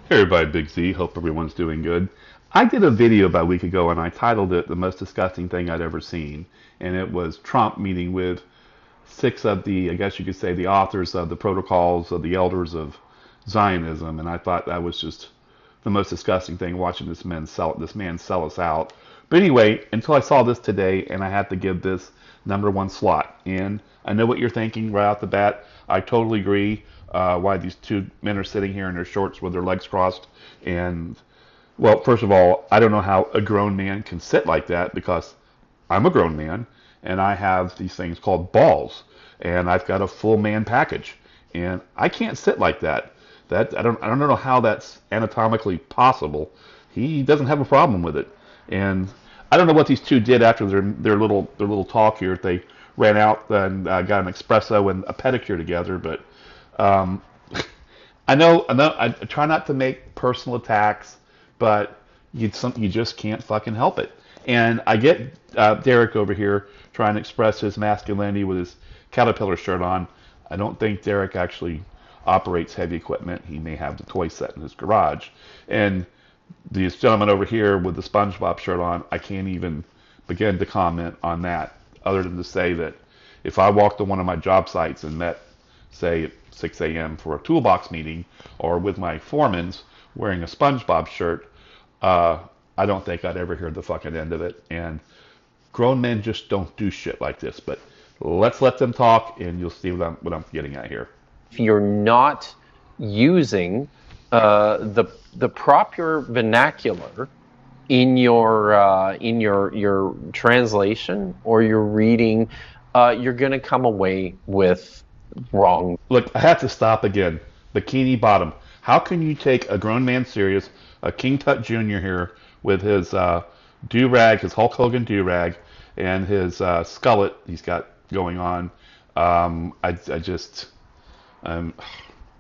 Hey everybody, Big Z. Hope everyone's doing good. I did a video about a week ago and I titled it The Most Disgusting Thing I'd Ever Seen. And it was Trump meeting with six of the, I guess you could say, the authors of the protocols of the elders of Zionism. And I thought that was just the most disgusting thing, watching this man sell us out. But anyway, until I saw this today and I had to give this number one slot. And I know what you're thinking right off the bat. I totally agree. Why these two men are sitting here in their shorts with their legs crossed. And, well, first of all, I don't know how a grown man can sit like that because I'm a grown man and I have these things called balls and I've got a full man package and I can't sit like that. I don't know how that's anatomically possible. He doesn't have a problem with it. And I don't know what these two did after their little talk here. If they ran out and got an espresso and a pedicure together, but um, I know. I try not to make personal attacks, but you just can't fucking help it. And I get Derek over here trying to express his masculinity with his caterpillar shirt on. I don't think Derek actually operates heavy equipment. He may have the toy set in his garage. And this gentleman over here with the SpongeBob shirt on, I can't even begin to comment on that, other than to say that if I walked to one of my job sites and met, say, at 6 a.m. for a toolbox meeting, or with my foremans wearing a SpongeBob shirt, I don't think I'd ever hear the fucking end of it. And grown men just don't do shit like this. But let's let them talk, and you'll see what I'm getting at here. If you're not using the proper vernacular in your translation or your reading, you're going to come away with wrong. Look, I have to stop again. Bikini Bottom. How can you take a grown man serious, a King Tut Jr. here with his do-rag, his Hulk Hogan do-rag, and his skullet he's got going on? I just,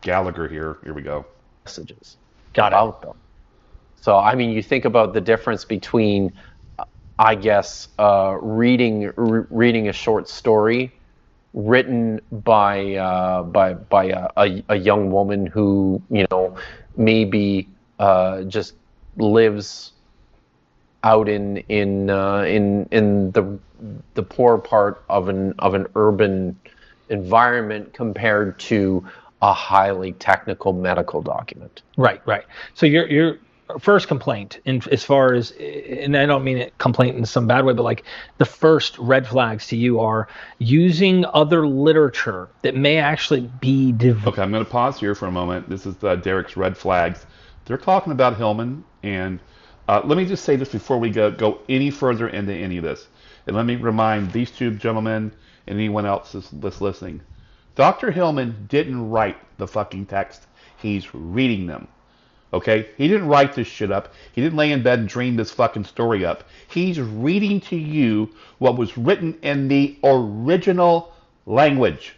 Gallagher here. Here we go. Messages about them. So, I mean, you think about the difference between, I guess, reading a short story written by a young woman who, you know, maybe just lives out in the poor part of an urban environment compared to a highly technical medical document. Right. So your first complaint, as far as, and I don't mean it complaint in some bad way, but like the first red flags to you are using other literature that may actually be Okay, I'm going to pause here for a moment. This is Derek's red flags. They're talking about Hillman, and let me just say this before we go any further into any of this. And let me remind these two gentlemen and anyone else that's listening. Dr. Hillman didn't write the fucking text. He's reading them. Okay? He didn't write this shit up. He didn't lay in bed and dream this fucking story up. He's reading to you what was written in the original language.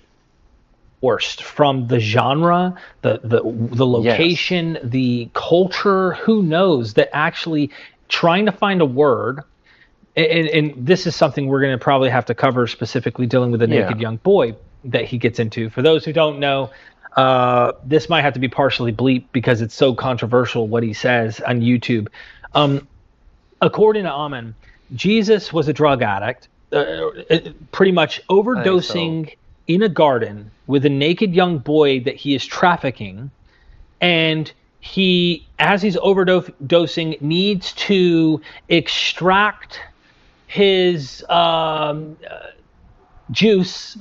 Worst from the genre, the location, yes, the culture, who knows, that actually trying to find a word, and this is something we're going to probably have to cover specifically dealing with a naked young boy that he gets into. For those who don't know, this might have to be partially bleeped because it's so controversial what he says on YouTube. According to Amon, Jesus was a drug addict, pretty much overdosing in a garden with a naked young boy that he is trafficking, and he, as he's overdosing, needs to extract his juice,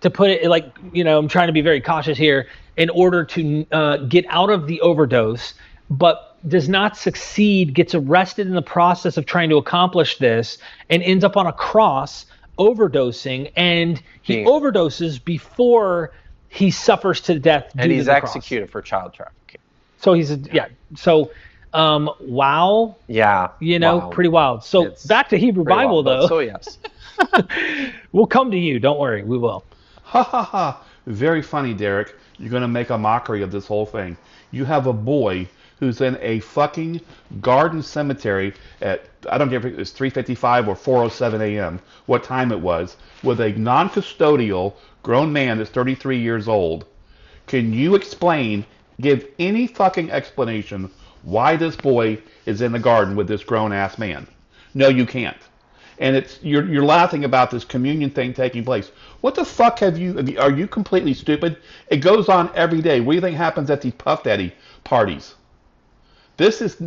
to put it, like, you know, I'm trying to be very cautious here, in order to get out of the overdose, but does not succeed, gets arrested in the process of trying to accomplish this, and ends up on a cross overdosing, and he overdoses before he suffers to death. And he's executed for child trafficking. So he's wow. Yeah. You know, pretty wild. So back to Hebrew Bible, though. So yes. We'll come to you. Don't worry. We will. Ha ha ha. Very funny, Derek. You're going to make a mockery of this whole thing. You have a boy who's in a fucking garden cemetery at, I don't care if it was 3:55 or 4:07 a.m., what time it was, with a non-custodial grown man that's 33 years old. Can you explain give any fucking explanation why this boy is in the garden with this grown-ass man. No, you can't. And you're laughing about this communion thing taking place. What the fuck are you completely stupid? It goes on every day. What do you think happens at these Puff Daddy parties? This is,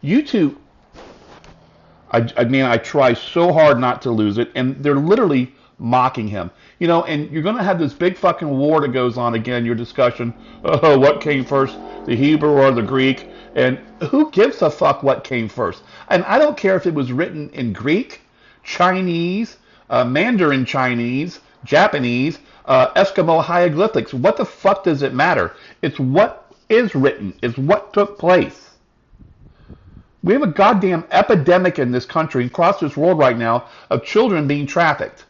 you two, I mean, I try so hard not to lose it, and they're literally mocking him. You know, and you're going to have this big fucking war that goes on again, your discussion, what came first, the Hebrew or the Greek? And who gives a fuck what came first? And I don't care if it was written in Greek, Chinese, Mandarin Chinese, Japanese, Eskimo hieroglyphics. What the fuck does it matter? It's what is written. It's what took place. We have a goddamn epidemic in this country, across this world right now, of children being trafficked.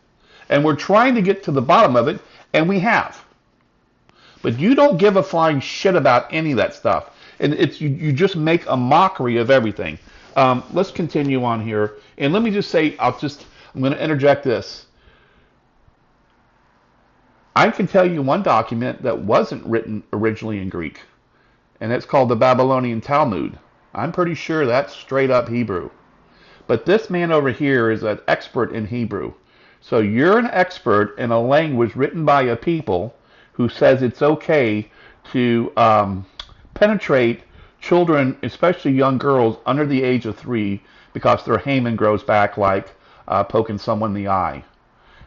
And we're trying to get to the bottom of it, and we have. But you don't give a flying shit about any of that stuff. And you just make a mockery of everything. Let's continue on here. And let me just say, I'm going to interject this. I can tell you one document that wasn't written originally in Greek. And it's called the Babylonian Talmud. I'm pretty sure that's straight up Hebrew. But this man over here is an expert in Hebrew. So you're an expert in a language written by a people who says it's okay to penetrate children, especially young girls under the age of 3, because their hymen grows back like poking someone in the eye.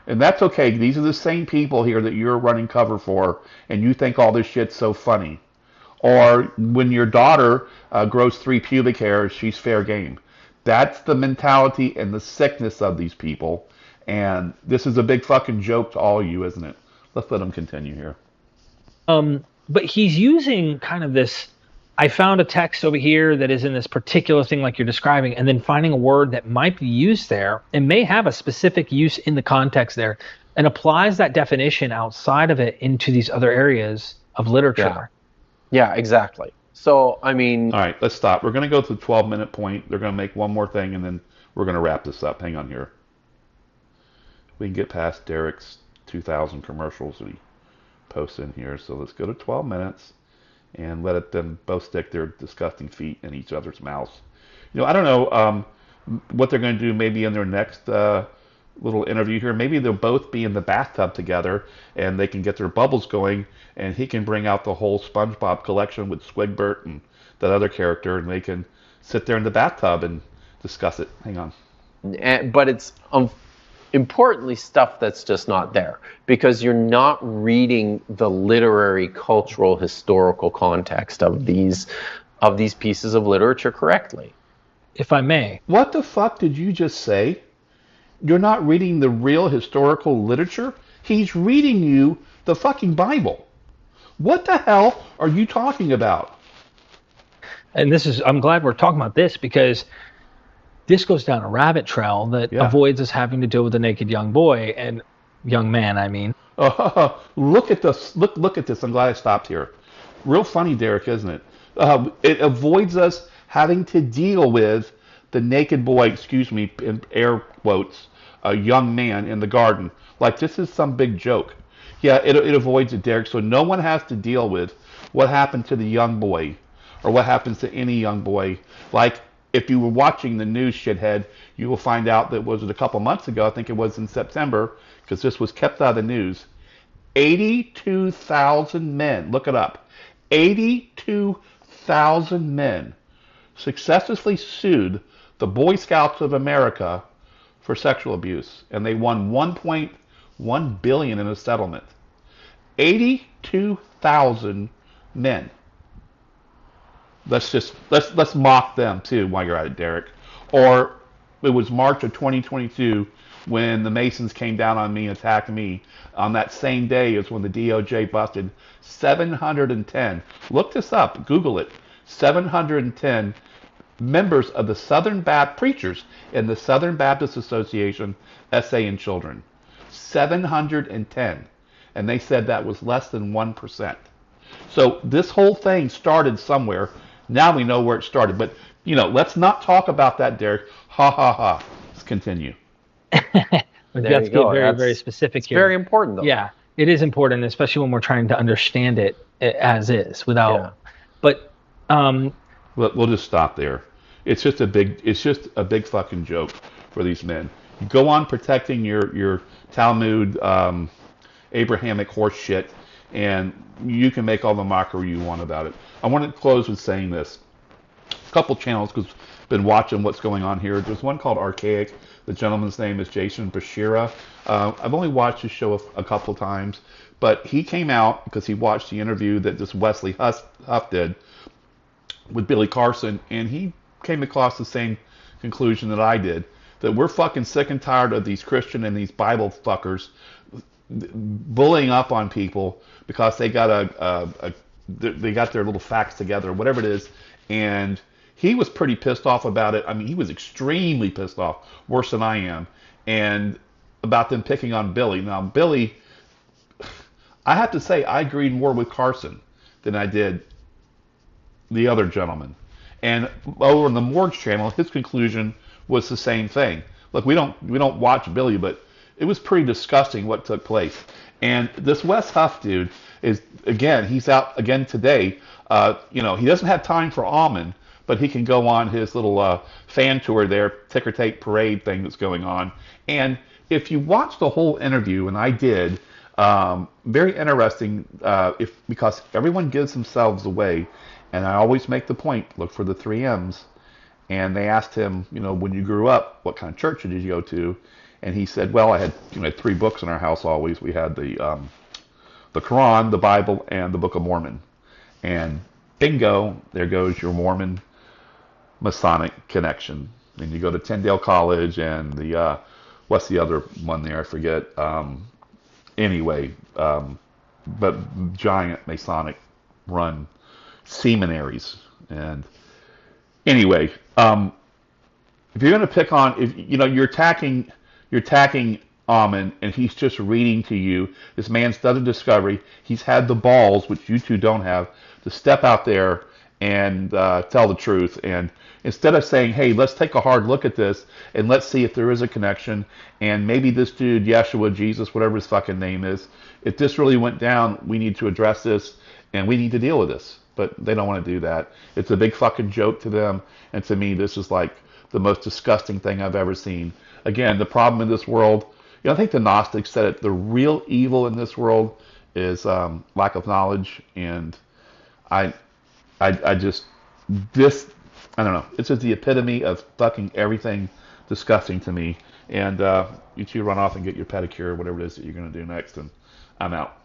And that's okay. These are the same people here that you're running cover for, and you think all this shit's so funny. Or when your daughter grows 3 pubic hairs, she's fair game. That's the mentality and the sickness of these people. And this is a big fucking joke to all of you, isn't it? Let's let him continue here. But he's using kind of this, I found a text over here that is in this particular thing like you're describing, and then finding a word that might be used there and may have a specific use in the context there, and applies that definition outside of it into these other areas of literature. Yeah, exactly. So, I mean... All right, let's stop. We're going to go to the 12-minute point. They're going to make one more thing, and then we're going to wrap this up. Hang on here. We can get past Derek's 2,000 commercials that he posts in here. So let's go to 12 minutes and let them both stick their disgusting feet in each other's mouths. You know, I don't know what they're going to do maybe in their next little interview here. Maybe they'll both be in the bathtub together and they can get their bubbles going, and he can bring out the whole SpongeBob collection with Squigbert and that other character, and they can sit there in the bathtub and discuss it. Hang on. But it's... importantly, stuff that's just not there, because you're not reading the literary, cultural, historical context of these pieces of literature correctly. If I may. What the fuck did you just say? You're not reading the real historical literature? He's reading you the fucking Bible. What the hell are you talking about? And I'm glad we're talking about this, because this goes down a rabbit trail that avoids us having to deal with a naked young boy and young man, I mean. Look at this. Look at this. I'm glad I stopped here. Real funny, Derek, isn't it? It avoids us having to deal with the naked boy, excuse me, in air quotes, a young man in the garden. Like this is some big joke. Yeah, it avoids it, Derek, so no one has to deal with what happened to the young boy or what happens to any young boy. Like, if you were watching the news, shithead, you will find out that was it a couple months ago, I think it was in September, because this was kept out of the news, 82,000 men, look it up, 82,000 men successfully sued the Boy Scouts of America for sexual abuse, and they won $1.1 billion in a settlement. 82,000 men. Let's mock them too while you're at it, Derek. Or it was March of 2022 when the Masons came down on me and attacked me. On that same day is when the DOJ busted 710. Look this up. Google it. 710 members of the Southern Baptist preachers in the Southern Baptist Association SA and Children. 710. And they said that was less than 1%. So this whole thing started somewhere. Now we know where it started. But, you know, let's not talk about that, Derek. Ha, ha, ha. Let's continue. We have to get very, very specific here. Very important, though. Yeah. It is important, especially when we're trying to understand it as is without. Yeah. But We'll just stop there. It's just a big fucking joke for these men. You go on protecting your Talmud Abrahamic horse shit, and you can make all the mockery you want about it. I want to close with saying this. A couple channels, because I've been watching what's going on here. There's one called Archaic. The gentleman's name is Jason Bashira. I've only watched his show a couple times, but he came out because he watched the interview that this Wesley Huff did with Billy Carson, and he came across the same conclusion that I did, that we're fucking sick and tired of these Christian and these Bible fuckers bullying up on people because they got they got their little facts together, whatever it is, and he was pretty pissed off about it. I mean, he was extremely pissed off, worse than I am, and about them picking on Billy. Now, Billy, I have to say, I agreed more with Carson than I did the other gentleman. And over on the Morgue's channel, his conclusion was the same thing. Look, we don't watch Billy, but it was pretty disgusting what took place. And this Wes Huff dude is, again, he's out again today. He doesn't have time for Amon, but he can go on his little fan tour there, ticker tape parade thing that's going on. And if you watch the whole interview, and I did, very interesting, because everyone gives themselves away. And I always make the point, look for the 3 M's. And they asked him, when you grew up, what kind of church did you go to? And he said, well, I had 3 books in our house always. We had the Quran, the Bible, and the Book of Mormon. And bingo, there goes your Mormon Masonic connection. And you go to Tyndale College and the, what's the other one there? I forget. But giant Masonic run seminaries. And anyway, if you're going to pick on, if you're attacking Amon, and he's just reading to you. This man's done a discovery. He's had the balls, which you two don't have, to step out there and tell the truth. And instead of saying, hey, let's take a hard look at this and let's see if there is a connection, and maybe this dude, Yeshua, Jesus, whatever his fucking name is, if this really went down, we need to address this and we need to deal with this. But they don't want to do that. It's a big fucking joke to them. And to me, this is like the most disgusting thing I've ever seen. Again, the problem in this world, I think the Gnostics said it, the real evil in this world is lack of knowledge. And I don't know. It's just the epitome of fucking everything disgusting to me. And you two run off and get your pedicure or whatever it is that you're going to do next. And I'm out.